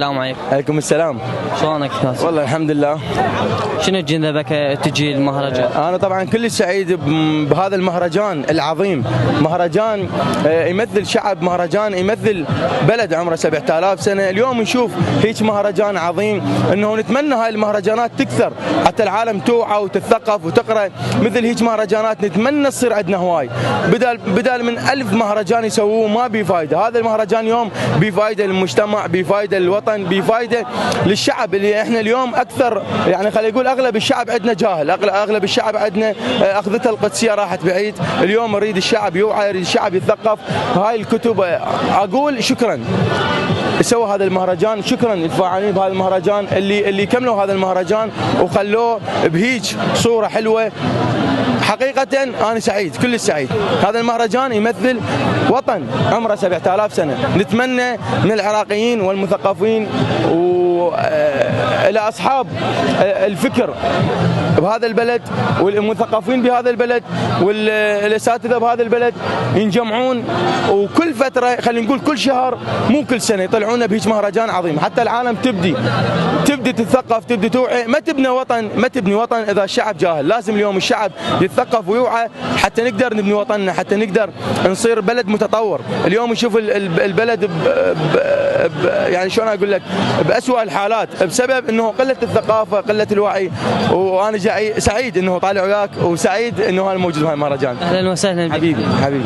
السلام عليكم. عليكم السلام. شلونك ناس؟ والله الحمد لله. شنو جذبك تجي المهرجان؟ انا طبعا كل سعيد بهذا المهرجان العظيم، مهرجان يمثل شعب، مهرجان يمثل بلد عمره 7000 سنه. اليوم نشوف هيك مهرجان عظيم، انه نتمنى هاي المهرجانات تكثر حتى العالم توعى وتتثقف وتقرا مثل هيك مهرجانات. نتمنى تصير عندنا هواي، بدال من 1000 مهرجان يسووه ما بي فايده. هذا المهرجان يوم بفايده للمجتمع، بفايده للوطن، بفايده للشعب اللي احنا اليوم اكثر، يعني خلينا نقول اغلب الشعب عندنا جاهل، اغلب الشعب عندنا اخذته القدسيه راحت بعيد. اليوم اريد الشعب يوعى، يريد الشعب يتثقف. هاي الكتب اقول شكرا سووا هذا المهرجان، شكرا للفاعلين بهذا المهرجان اللي كملوا هذا المهرجان وخلوه بهيج صوره حلوه. حقيقة أنا سعيد، كل السعيد. هذا المهرجان يمثل وطن عمره 7000 سنة. نتمنى من العراقيين والمثقفين إلى أصحاب الفكر بهذا البلد والمثقفين بهذا البلد والأساتذة بهذا البلد ينجمعون، وكل فترة خلينا نقول كل شهر مو كل سنة يطلعونا بهيج مهرجان عظيم، حتى العالم تبدي تتثقف، تبدي توعي. ما تبني وطن إذا الشعب جاهل. لازم اليوم الشعب يتثقف ويوعى حتى نقدر نبني وطننا، حتى نقدر نصير بلد متطور. اليوم نشوف البلد يعني شلون اقول لك بأسوأ الحالات بسبب انه قله الثقافه، قله الوعي. وانا جاي سعيد انه طالع وياك، وسعيد انه انا موجود بهالمهرجان. اهلا وسهلا بك. حبيبي.